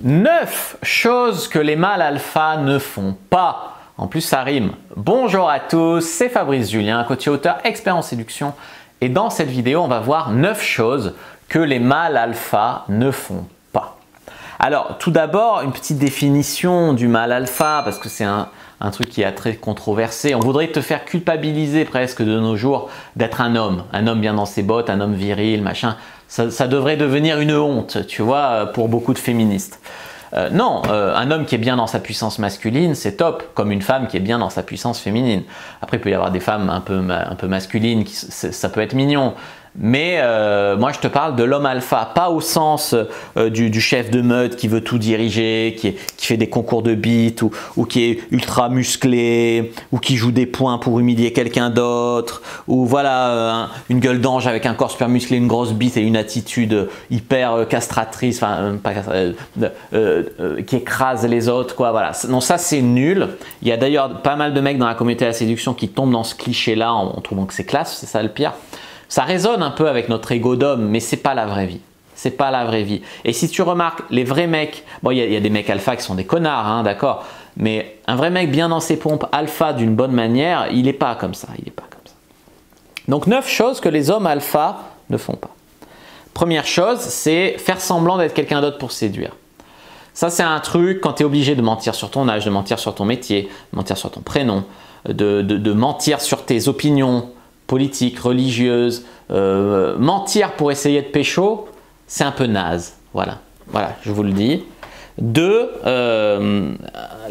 9 choses que les mâles alpha ne font pas. En plus, ça rime. Bonjour à tous, c'est Fabrice Julien, coach et auteur expert en séduction. Et dans cette vidéo, on va voir 9 choses que les mâles alpha ne font pas. Alors, tout d'abord, une petite définition du mâle alpha, parce que c'est un truc qui est très controversé. On voudrait te faire culpabiliser presque de nos jours d'être un homme bien dans ses bottes, un homme viril, machin. Ça devrait devenir une honte, tu vois, pour beaucoup de féministes. Non, un homme qui est bien dans sa puissance masculine, c'est top, comme une femme qui est bien dans sa puissance féminine. Après, il peut y avoir des femmes un peu masculines, ça peut être mignon. Mais moi, je te parle de l'homme alpha, pas au sens du chef de meute qui veut tout diriger, qui fait des concours de beat ou qui est ultra musclé, ou qui joue des points pour humilier quelqu'un d'autre, ou voilà, une gueule d'ange avec un corps super musclé, une grosse bite et une attitude hyper castratrice, enfin, qui écrase les autres, quoi. Voilà. Non, ça c'est nul. Il y a d'ailleurs pas mal de mecs dans la communauté de la séduction qui tombent dans ce cliché-là en trouvant que c'est classe, c'est ça le pire. Ça résonne un peu avec notre ego d'homme, mais c'est pas la vraie vie. C'est pas la vraie vie. Et si tu remarques, les vrais mecs, bon, il y a des mecs alpha qui sont des connards, hein, d'accord, mais un vrai mec bien dans ses pompes, alpha d'une bonne manière, il n'est pas comme ça. Il est pas comme ça. Donc 9 choses que les hommes alpha ne font pas. Première chose, c'est faire semblant d'être quelqu'un d'autre pour séduire. Ça, c'est un truc quand tu es obligé de mentir sur ton âge, de mentir sur ton métier, de mentir sur ton prénom, de mentir sur tes opinions politique, religieuse, mentir pour essayer de pécho, c'est un peu naze. Voilà, je vous le dis. 2,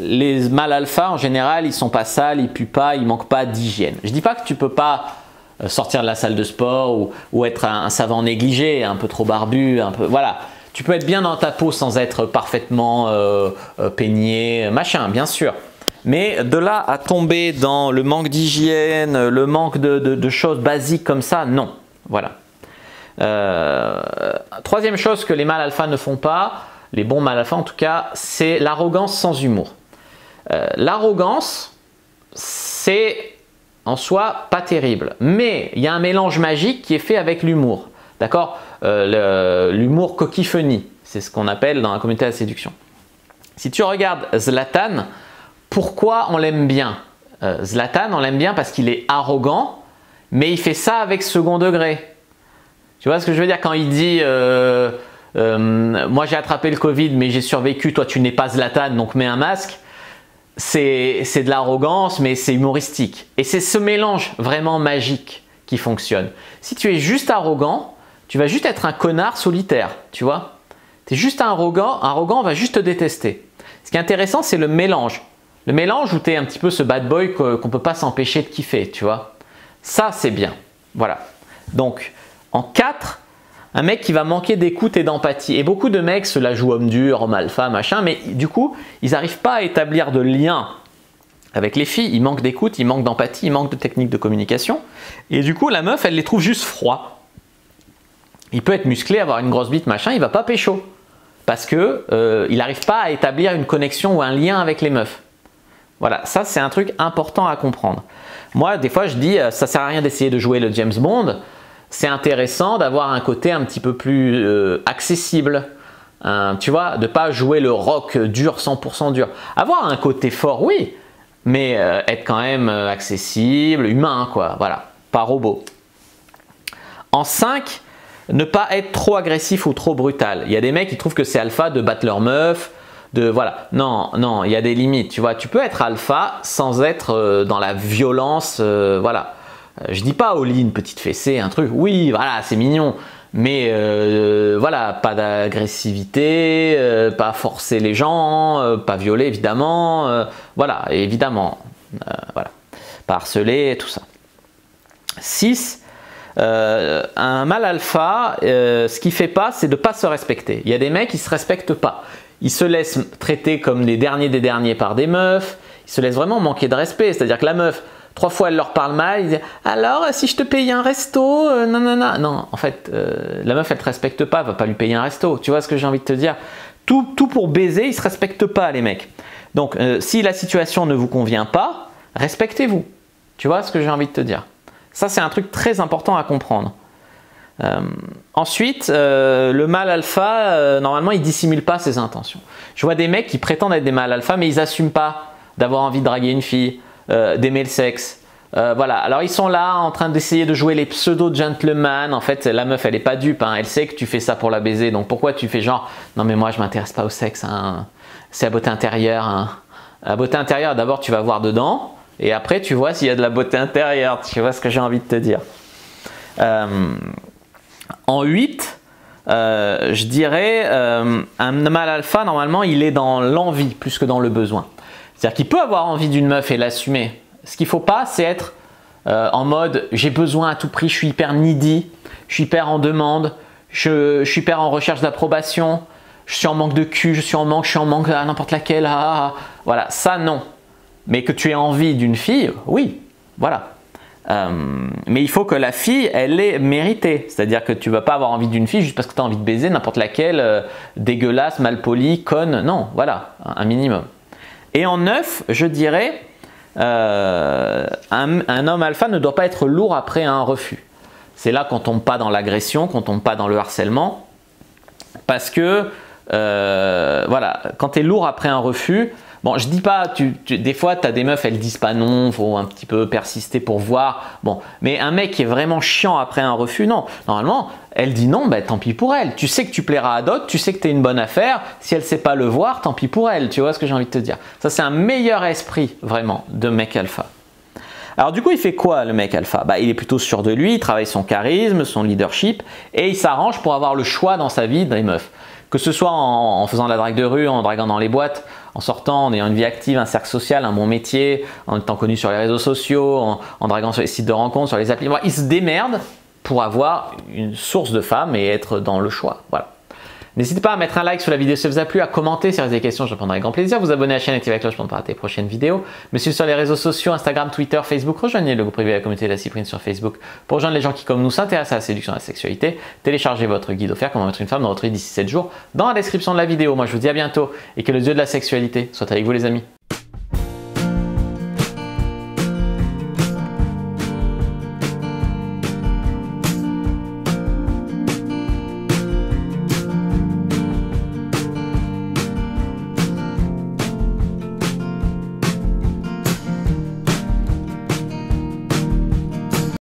les mâles alpha en général, ils sont pas sales, ils puent pas, ils manquent pas d'hygiène. Je dis pas que tu peux pas sortir de la salle de sport ou être un savant négligé, un peu trop barbu, un peu, voilà. Tu peux être bien dans ta peau sans être parfaitement peigné, machin, bien sûr. Mais de là à tomber dans le manque d'hygiène, le manque de choses basiques comme ça, non. Voilà. Troisième chose que les mâles alpha ne font pas, les bons mâles alpha en tout cas, c'est l'arrogance sans humour. L'arrogance, c'est en soi pas terrible. Mais il y a un mélange magique qui est fait avec l'humour. D'accord, l'humour coquille-feuille, c'est ce qu'on appelle dans la communauté de la séduction. Si tu regardes Zlatan, pourquoi on l'aime bien? Zlatan, on l'aime bien parce qu'il est arrogant, mais il fait ça avec second degré. Tu vois ce que je veux dire quand il dit moi j'ai attrapé le Covid mais j'ai survécu, toi tu n'es pas Zlatan donc mets un masque. C'est de l'arrogance mais c'est humoristique. Et c'est ce mélange vraiment magique qui fonctionne. Si tu es juste arrogant, tu vas juste être un connard solitaire, tu vois. Tu es juste arrogant, on va juste te détester. Ce qui est intéressant, c'est le mélange. Le mélange où tu es un petit peu ce bad boy qu'on ne peut pas s'empêcher de kiffer, tu vois. Ça, c'est bien. Voilà. Donc, en 4, un mec qui va manquer d'écoute et d'empathie. Et beaucoup de mecs se la jouent homme dur, homme alpha, machin, mais du coup, ils n'arrivent pas à établir de lien avec les filles. Ils manquent d'écoute, ils manquent d'empathie, ils manquent de techniques de communication. Et du coup, la meuf, elle les trouve juste froids. Il peut être musclé, avoir une grosse bite, machin, il va pas pécho. Parce que il n'arrive pas à établir une connexion ou un lien avec les meufs. Voilà, ça c'est un truc important à comprendre. Moi, des fois, je dis, ça sert à rien d'essayer de jouer le James Bond. C'est intéressant d'avoir un côté un petit peu plus accessible. Tu vois, de ne pas jouer le rock dur, 100% dur. Avoir un côté fort, oui, mais être quand même accessible, humain, quoi. Voilà, pas robot. En 5, ne pas être trop agressif ou trop brutal. Il y a des mecs qui trouvent que c'est alpha de battre leur meuf. Voilà, non, il y a des limites, tu vois, tu peux être alpha sans être dans la violence, voilà. Je dis pas au lit une petite fessée, un truc, oui, voilà, c'est mignon, mais voilà, pas d'agressivité, pas forcer les gens, pas violer évidemment, voilà, évidemment, voilà, pas harceler, tout ça. 6, un mâle alpha, ce qu'il fait pas, c'est de pas se respecter. Il y a des mecs qui se respectent pas. Ils se laissent traiter comme les derniers des derniers par des meufs. Ils se laissent vraiment manquer de respect. C'est-à-dire que la meuf, 3 fois elle leur parle mal, ils disent « Alors, si je te paye un resto, nanana. » Non, en fait, la meuf, elle te respecte pas, elle va pas lui payer un resto. Tu vois ce que j'ai envie de te dire? Tout pour baiser, ils se respectent pas, les mecs. Donc, si la situation ne vous convient pas, respectez-vous. Tu vois ce que j'ai envie de te dire? Ça, c'est un truc très important à comprendre. Ensuite, le mâle alpha, normalement, il dissimule pas ses intentions. Je vois des mecs qui prétendent être des mâles alpha, mais ils n'assument pas d'avoir envie de draguer une fille, d'aimer le sexe. Voilà, alors ils sont là en train d'essayer de jouer les pseudo-gentlemen. En fait, la meuf, elle n'est pas dupe, hein. Elle sait que tu fais ça pour la baiser. Donc pourquoi tu fais genre, non mais moi je m'intéresse pas au sexe, hein. C'est la beauté intérieure. Hein. La beauté intérieure, d'abord tu vas voir dedans, et après tu vois s'il y a de la beauté intérieure. Tu vois ce que j'ai envie de te dire. En 8, je dirais, un mâle alpha, normalement, il est dans l'envie plus que dans le besoin. C'est-à-dire qu'il peut avoir envie d'une meuf et l'assumer. Ce qu'il ne faut pas, c'est être en mode j'ai besoin à tout prix, je suis hyper needy, je suis hyper en demande, je suis hyper en recherche d'approbation, je suis en manque de cul, je suis en manque à n'importe laquelle. Voilà, ça non. Mais que tu aies envie d'une fille, oui, voilà. Mais il faut que la fille, elle ait mérité. C'est-à-dire que tu ne vas pas avoir envie d'une fille juste parce que tu as envie de baiser n'importe laquelle, dégueulasse, mal polie, conne. Non, voilà, un minimum. Et en 9, je dirais, un homme alpha ne doit pas être lourd après un refus. C'est là qu'on ne tombe pas dans l'agression, qu'on ne tombe pas dans le harcèlement. Parce que, voilà, quand tu es lourd après un refus, bon, je dis pas, des fois, tu as des meufs, elles disent pas non, il faut un petit peu persister pour voir. Bon, mais un mec qui est vraiment chiant après un refus, non. Normalement, elle dit non, ben, tant pis pour elle. Tu sais que tu plairas à d'autres, tu sais que tu es une bonne affaire. Si elle ne sait pas le voir, tant pis pour elle. Tu vois ce que j'ai envie de te dire? Ça, c'est un meilleur esprit, vraiment, de mec alpha. Alors du coup, il fait quoi le mec alpha? Bah, il est plutôt sûr de lui, il travaille son charisme, son leadership, et il s'arrange pour avoir le choix dans sa vie des meufs. Que ce soit en faisant de la drague de rue, en draguant dans les boîtes, en sortant, en ayant une vie active, un cercle social, un bon métier, en étant connu sur les réseaux sociaux, en draguant sur les sites de rencontres, sur les applis. Il se démerde pour avoir une source de femmes et être dans le choix. Voilà. N'hésitez pas à mettre un like sur la vidéo si ça vous a plu, à commenter si vous avez des questions, je répondrai avec grand plaisir, vous abonner à la chaîne, activer la cloche pour ne pas rater les prochaines vidéos, me suivre sur les réseaux sociaux, Instagram, Twitter, Facebook, rejoignez le groupe privé de la communauté de la Cyprine sur Facebook pour rejoindre les gens qui, comme nous, s'intéressent à la séduction et à la sexualité. Téléchargez votre guide offert Comment mettre une femme dans votre vie d'ici 7 jours dans la description de la vidéo. Moi je vous dis à bientôt et que le dieu de la sexualité soit avec vous les amis.